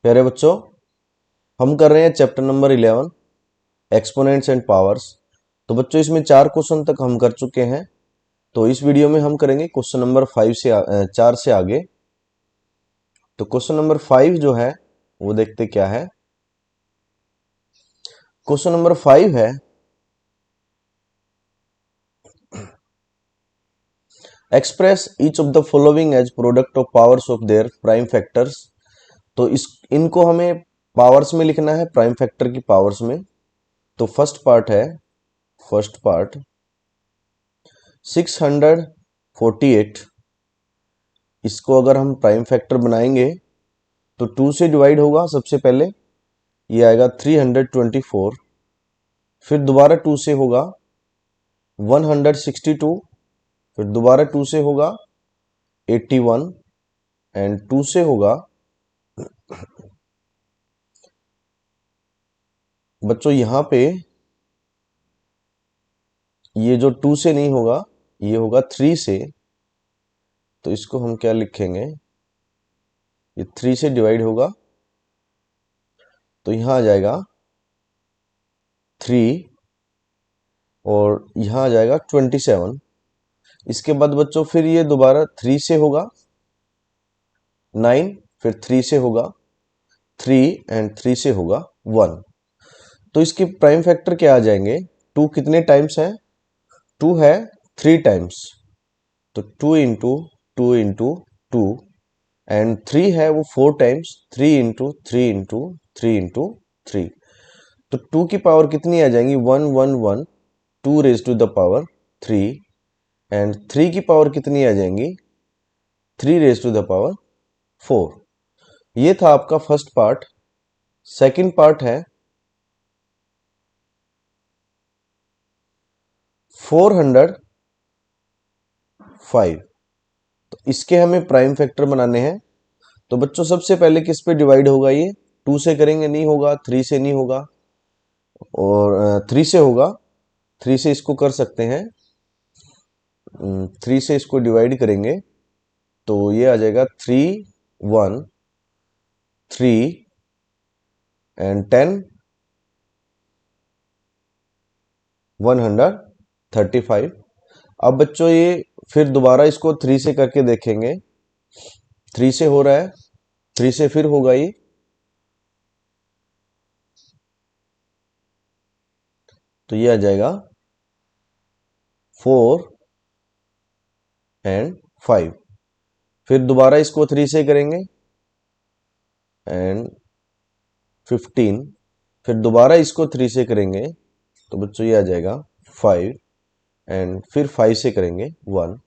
प्यारे बच्चों, हम कर रहे हैं chapter number 11 exponents and powers. तो बच्चों इसमें 4 क्वेश्चन तक हम कर चुके हैं। तो इस वीडियो में हम करेंगे क्वेश्चन नंबर 4 से आगे। तो क्वेश्चन नंबर 5 जो है वो देखते क्या है। क्वेश्चन नंबर 5 है, express each of the following as product of powers of their prime factors. तो इनको हमें पावर्स में लिखना है, प्राइम फैक्टर की पावर्स में। तो फर्स्ट पार्ट 648, इसको अगर हम प्राइम फैक्टर बनाएंगे तो 2 से डिवाइड होगा। सबसे पहले ये आएगा 324, फिर दोबारा 2 से होगा 162, फिर दोबारा 2 से होगा 81 एंड 2 से होगा, बच्चों यहाँ पे ये जो 2 से नहीं होगा, ये होगा 3 से। तो इसको हम क्या लिखेंगे, ये 3 से डिवाइड होगा तो यहाँ आ जाएगा 3 और यहाँ आ जाएगा 27। इसके बाद बच्चों फिर ये दोबारा 3 से होगा 9, फिर 3 से होगा 3 एंड 3 से होगा 1। तो इसके प्राइम फैक्टर क्या आ जाएंगे, 2 कितने टाइम्स है, 2 है 3 टाइम्स। तो 2 इंटू 2 इंटू 2 एंड 3 है वो 4 टाइम्स, 3 इंटू 3 इंटू 3 इंटू 3। तो 2 की पावर कितनी आ जाएंगी, 111, 2 raise to the power 3 and 3 की पावर कितनी आ जाएंगी, 3 रेज टू द पावर 4। ये था आपका फर्स्ट पार्ट। सेकंड पार्ट है 405। तो इसके हमें प्राइम फैक्टर बनाने हैं। तो बच्चों सबसे पहले किस पे डिवाइड होगा, ये 2 से करेंगे, नहीं होगा, 3 से नहीं होगा और 3 से होगा। 3 से इसको कर सकते हैं, 3 से इसको डिवाइड करेंगे तो ये आ जाएगा 3 1 3 एंड 10 135। अब बच्चों ये फिर दोबारा इसको 3 से करके देखेंगे, 3 से हो रहा है, 3 से फिर होगा ये, तो ये आ जाएगा 4 एंड 5। फिर दोबारा इसको 3 से करेंगे एंड 15, फिर दोबारा इसको 3 से करेंगे तो बच्चों ये आ जाएगा 5 एंड फिर 5 से करेंगे 1।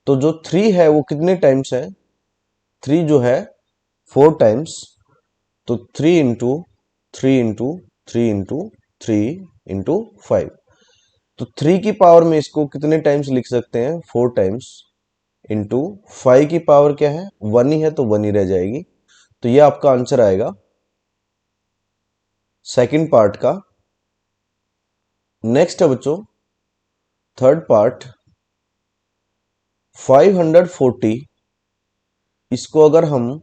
तो जो 3 है वो कितने टाइम्स है, 3 जो है 4 टाइम्स। तो 3 इंटू 3 इंटू 3 इंटू 3 इंटू 5। तो 3 की पावर में इसको कितने टाइम्स लिख सकते हैं, 4 टाइम्स इंटू 5 की पावर क्या है, 1 ही है तो 1 ही रह जाएगी। तो ये आपका आंसर आएगा सेकंड पार्ट का। नेक्स्ट है बच्चों थर्ड पार्ट 540। इसको अगर हम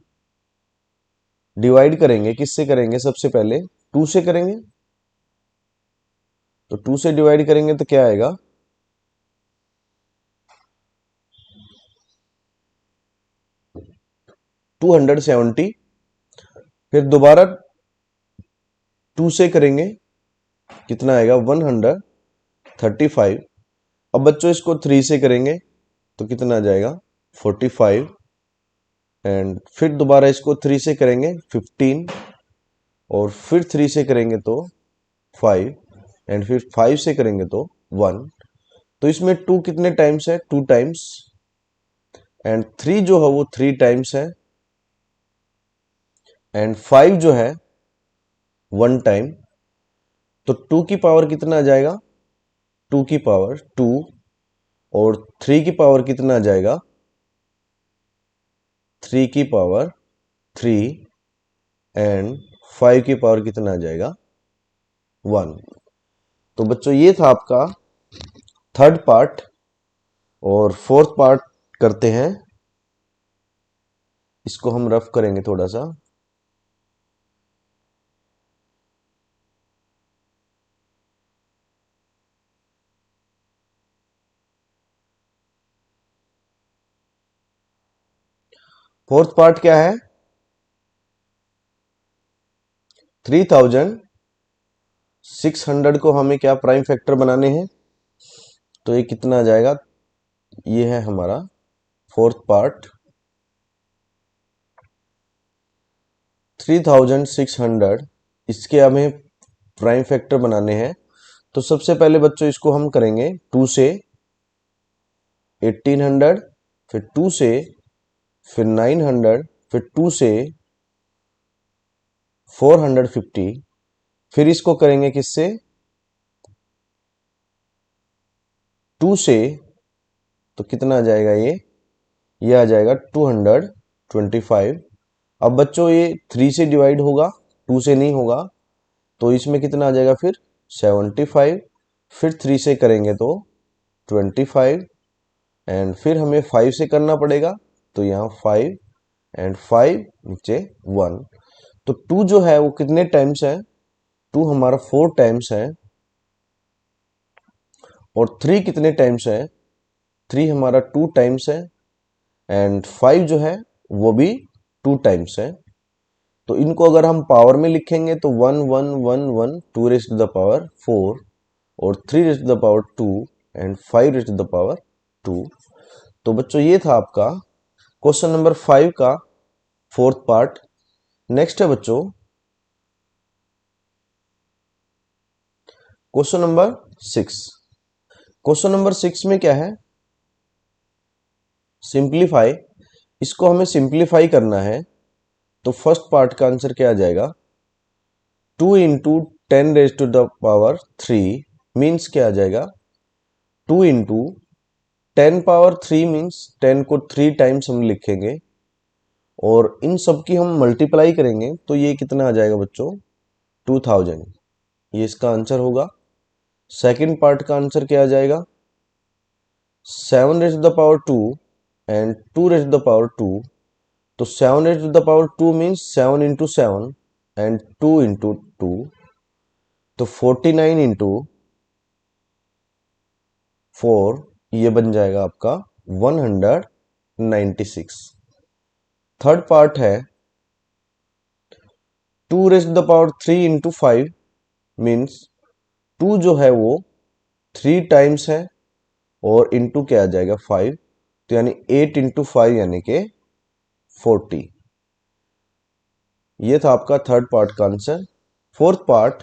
डिवाइड करेंगे, किससे करेंगे, सबसे पहले 2 से करेंगे। तो 2 से डिवाइड करेंगे तो क्या आएगा, 270। फिर दोबारा 2 से करेंगे, कितना आएगा, 135। अब बच्चों इसको 3 से करेंगे तो कितना आ जाएगा, 45 एंड फिर दोबारा इसको 3 से करेंगे 15 और फिर 3 से करेंगे तो 5 एंड फिर 5 से करेंगे तो 1। तो इसमें 2 कितने टाइम्स है, 2 टाइम्स एंड 3 जो है वो 3 टाइम्स है एंड 5 जो है 1 टाइम। तो 2 की पावर कितना आ जाएगा, 2 की पावर 2 और 3 की पावर कितना आ जाएगा, 3 की पावर 3 एंड 5 की पावर कितना आ जाएगा, 1। तो बच्चों ये था आपका थर्ड पार्ट। और फोर्थ पार्ट करते हैं, इसको हम रफ करेंगे थोड़ा सा। फोर्थ पार्ट क्या है? 3600 को हमें क्या प्राइम फैक्टर बनाने हैं, तो ये कितना आ जाएगा? ये है हमारा फोर्थ पार्ट। 3600 इसके हमें प्राइम फैक्टर बनाने हैं। तो सबसे पहले बच्चों इसको हम करेंगे 2 से 1800, फिर 2 से, फिर 900, फिर 2 से 450, फिर इसको करेंगे किससे? 2 से, तो कितना आ जाएगा ये आ जाएगा 225। अब बच्चों ये 3 से डिवाइड होगा, 2 से नहीं होगा, तो इसमें कितना आ जाएगा फिर? 75। फिर 3 से करेंगे तो 25, एंड फिर हमें 5 से करना पड़ेगा, तो यहाँ 5 एंड 5 नीचे 1। तो 2 जो है वो कितने टाइम्स है? 2 हमारा 4 टाइम्स है। और 3 कितने टाइम्स है? 3 हमारा 2 टाइम्स है। एंड 5 जो है वो भी 2 टाइम्स है। तो इनको अगर हम पावर में लिखेंगे तो 1 1 1 1 2 रेज़ टू द पावर 4, और 3 raise to the power 2, and 5 raise to the power 2। तो बच्चों ये था आपका क्वेश्चन नंबर 5 का फोर्थ पार्ट। नेक्स्ट है बच्चों क्वेश्चन नंबर 6। क्वेश्चन नंबर 6 में क्या है? सिंप्लीफाई। इसको हमें सिंप्लीफाई करना है। तो फर्स्ट पार्ट का आंसर क्या आ जाएगा? 2 into 10 raise to the power 3 means क्या आ जाएगा? 2 इंटू 10 पावर 3 मीन्स 10 को 3 टाइम्स हम लिखेंगे, और इन सब की हम मल्टीप्लाई करेंगे तो ये कितना आ जाएगा बच्चों? 2000। ये इसका आंसर होगा। सेकंड पार्ट का आंसर क्या आ जाएगा? 7 raise to the power 2 and 2 raise to the power 2। तो 7 raise to the power 2 means 7 into 7 and 2 into 2। तो 49 इंटू 4, ये बन जाएगा आपका 196। थर्ड पार्ट है 2 raise to the power 3 into 5 means 2 जो है वो 3 टाइम्स है, और इंटू क्या आ जाएगा? 5। तो यानी 8 इंटू 5 यानी कि 40। ये था आपका थर्ड पार्ट का answer. Fourth part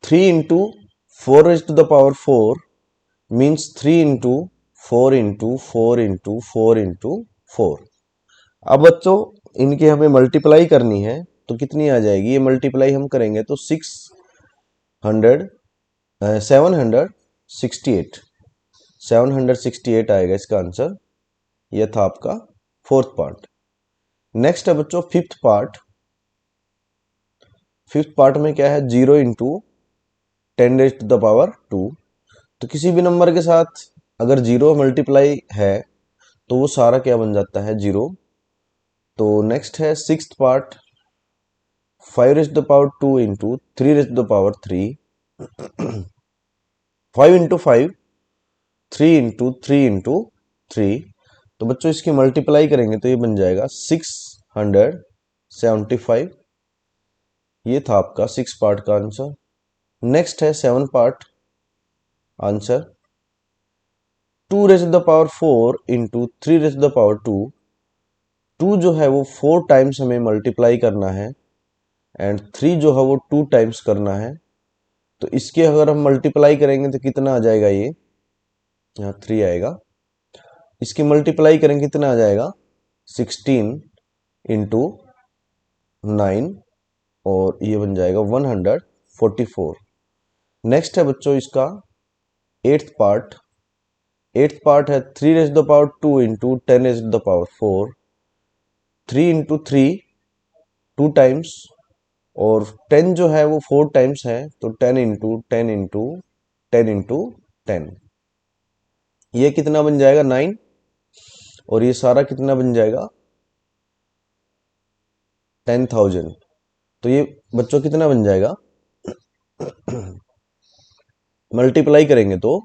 3 into 4 raise to the power 4 means 3 into 4 into 4 into 4 into 4। अब बच्चों इनकी हमें मल्टीप्लाई करनी है, तो कितनी आ जाएगी? ये मल्टीप्लाई हम करेंगे तो 768 768 आएगा इसका आंसर। यह था आपका फोर्थ पार्ट। नेक्स्ट है बच्चों फिफ्थ पार्ट। फिफ्थ पार्ट में क्या है? 0 into 10 raise to the power 2। तो किसी भी नंबर के साथ अगर जीरो मल्टीप्लाई है तो वो सारा क्या बन जाता है? जीरो। तो नेक्स्ट है sixth part. 5 raise to the power 2 into 3 raise to the power 3। 5 into 5, 3 into 3 into 3। तो बच्चों इसकी मल्टीप्लाई करेंगे तो ये बन जाएगा 675। ये था आपका 6 पार्ट का आंसर। नेक्स्ट है 7 part answer. 2 raise to the power 4 into 3 raise to the power 2। 2 जो है वो 4 टाइम्स हमें मल्टीप्लाई करना है, एंड 3 जो है वो 2 टाइम्स करना है। तो इसके अगर हम मल्टीप्लाई करेंगे तो कितना आ जाएगा? ये यहाँ 3 आएगा। इसकी मल्टीप्लाई करेंगे कितना आ जाएगा? 16 इंटू 9, और ये बन जाएगा 144। नेक्स्ट है बच्चों इसका एट्थ पार्ट। एट्थ पार्ट है 3 raise to the power 2 into 10 raise to the power 4। 3 into 3 2 times, और 10 जो है वो 4 टाइम्स है, तो 10 इंटू 10 इंटू 10 इंटू 10। ये कितना बन जाएगा? 9। और ये सारा कितना बन जाएगा? 10,000। तो ये बच्चों कितना बन जाएगा? मल्टीप्लाई करेंगे तो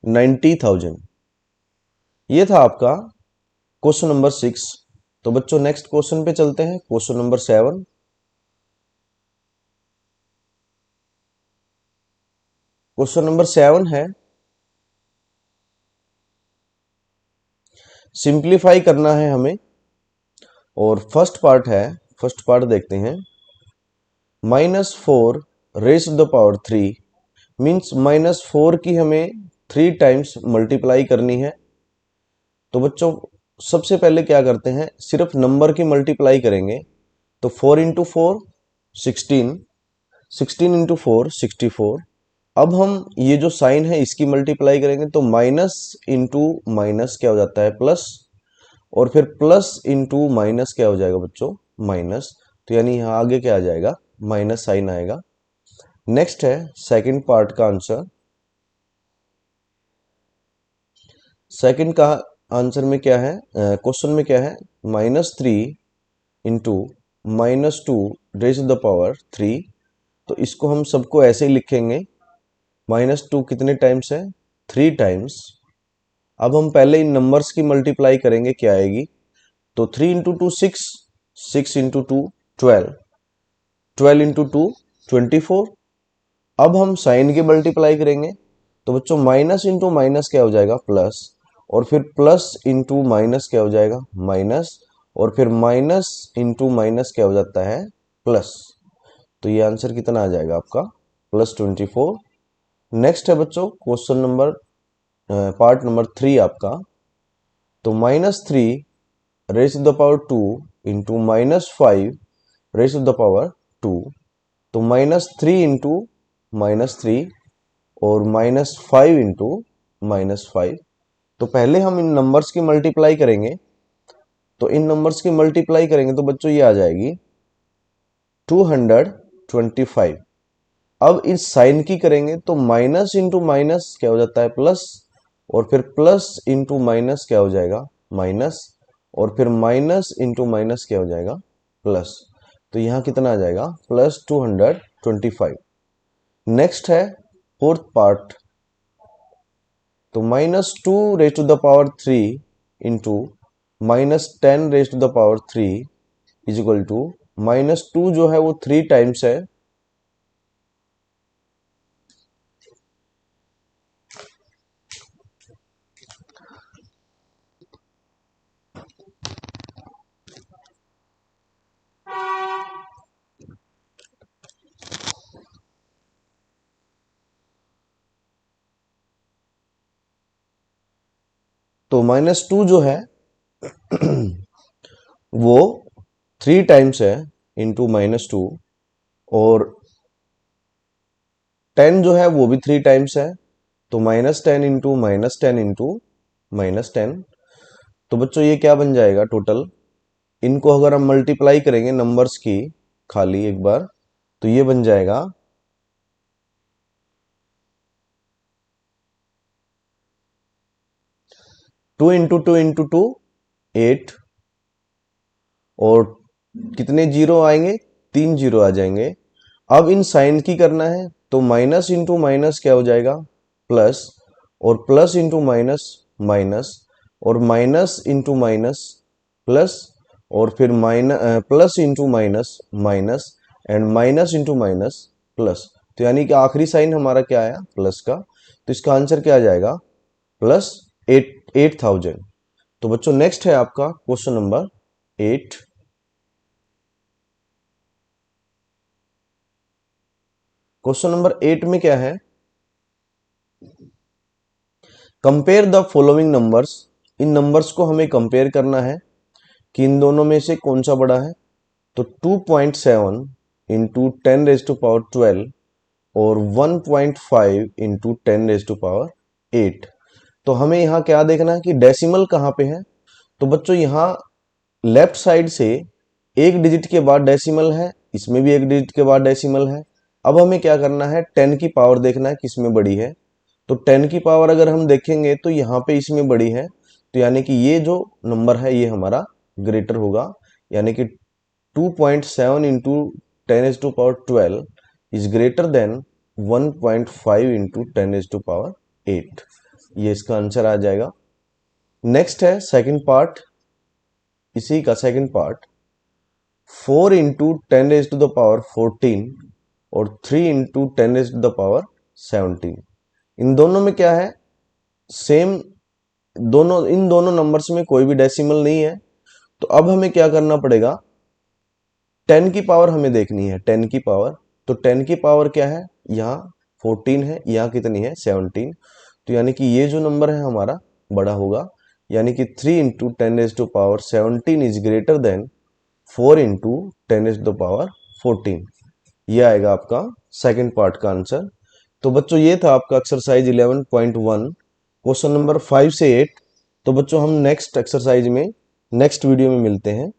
90,000। ये था आपका क्वेश्चन नंबर 6। तो बच्चों नेक्स्ट क्वेश्चन पे चलते हैं, क्वेश्चन नंबर 7। क्वेश्चन नंबर 7 है, सिंप्लीफाई करना है हमें। और फर्स्ट पार्ट देखते हैं। -4 raised to the power 3 means -4 की हमें 3 टाइम्स मल्टीप्लाई करनी है। तो बच्चों सबसे पहले क्या करते हैं, सिर्फ नंबर की मल्टीप्लाई करेंगे। तो 4 इंटू 4 16, 16 इंटू 4 64। अब हम ये जो साइन है इसकी मल्टीप्लाई करेंगे, तो माइनस इंटू माइनस क्या हो जाता है, प्लस। और फिर प्लस इंटू माइनस क्या हो जाएगा बच्चों, माइनस। तो यानी यहाँ आगे क्या आ जाएगा, माइनस साइन आएगा। नेक्स्ट है सेकंड पार्ट का आंसर। सेकंड का आंसर में क्या है, क्वेश्चन में क्या है, -3 इंटू -2 रेज द पावर 3। तो इसको हम सबको ऐसे ही लिखेंगे। -2 कितने टाइम्स है, 3 टाइम्स। अब हम पहले इन नंबर्स की मल्टीप्लाई करेंगे, क्या आएगी। तो 3 इंटू 2 6, 6 इंटू 2 12, 12 इंटू 2 24। अब हम साइन की मल्टीप्लाई करेंगे। तो बच्चों माइनस इंटू माइनस क्या हो जाएगा, प्लस। और फिर प्लस इंटू माइनस क्या हो जाएगा, माइनस। और फिर माइनस इंटू माइनस क्या हो जाता है, प्लस। तो ये आंसर कितना आ जाएगा आपका, +24। नेक्स्ट है बच्चों क्वेश्चन नंबर पार्ट नंबर 3 आपका। तो -3 raise to the power 2 into -5 raise to the power 2। तो -3 इंटू -3 और -5 इंटू -5। तो पहले हम इन नंबर्स की मल्टीप्लाई करेंगे। तो इन नंबर्स की मल्टीप्लाई करेंगे तो बच्चों ये आ जाएगी 225। अब इस साइन की करेंगे तो माइनस इंटू माइनस क्या हो जाता है, प्लस। और फिर प्लस इंटू माइनस क्या हो जाएगा, माइनस। और फिर माइनस इंटू माइनस क्या हो जाएगा, प्लस। तो यहाँ कितना आ जाएगा, +225। नेक्स्ट है फोर्थ पार्ट। तो -2 raised to the power 3 into -10 raised to the power 3 is equal to, -2 जो है वो 3 टाइम्स है। तो -2 जो है वो 3 टाइम्स है इंटू -2। और 10 जो है वो भी 3 टाइम्स है। तो -10 इंटू -10 इंटू -10। तो बच्चों ये क्या बन जाएगा टोटल, इनको अगर हम मल्टीप्लाई करेंगे नंबर्स की खाली एक बार, तो ये बन जाएगा 2 इंटू 2 इंटू 2 8। और कितने जीरो आएंगे, 3 जीरो आ जाएंगे। अब इन साइन की करना है, तो माइनस इंटू माइनस क्या हो जाएगा, प्लस। और प्लस इंटू माइनस माइनस। और माइनस इंटू माइनस प्लस। और फिर plus into minus minus. And minus into minus plus. तो यानी कि आखिरी साइन हमारा क्या आया, प्लस का। तो इसका आंसर क्या आ जाएगा, +8,000। तो बच्चों नेक्स्ट है आपका क्वेश्चन नंबर 8। क्वेश्चन नंबर 8 में क्या है, compare the following numbers. In numbers को हमें कंपेयर करना है कि इन दोनों में से कौन सा बड़ा है। तो 2.7 इंटू 10 raised to power 12 और 1.5 इंटू 10 raised to power 8। तो हमें यहाँ क्या देखना है कि डेसिमल कहाँ पे है। तो बच्चों यहाँ लेफ्ट साइड से एक डिजिट के बाद डेसिमल है, इसमें भी एक डिजिट के बाद डेसिमल है। अब हमें क्या करना है, 10 की पावर देखना है किसमें बड़ी है। तो 10 की पावर अगर हम देखेंगे तो यहाँ पे इसमें बड़ी है। तो यानी कि ये जो नंबर है ये हमारा ग्रेटर होगा। यानी कि 2.7 into 10 raised to power 12 is greater than 1.5 into 10 raised to power 8। ये इसका आंसर आ जाएगा। नेक्स्ट है सेकंड पार्ट। इसी का सेकंड पार्ट 4 इंटू 10⁻14 और 3 इंटू 10⁻17। इन दोनों में क्या है, सेम, दोनों, इन दोनों नंबर्स में कोई भी डेसिमल नहीं है। तो अब हमें क्या करना पड़ेगा, 10 की पावर हमें देखनी है, 10 की पावर। तो 10 की पावर क्या है, यहाँ 14 है, यहाँ कितनी है 17। तो यानी कि ये जो नंबर है हमारा बड़ा होगा, यानी कि 3 into 10⁻17 is greater than 4 into 10⁻14। ये आएगा आपका सेकंड पार्ट का आंसर। तो बच्चों ये था आपका एक्सरसाइज 11.1 क्वेश्चन नंबर 5 से 8। तो बच्चों हम नेक्स्ट एक्सरसाइज में नेक्स्ट वीडियो में मिलते हैं।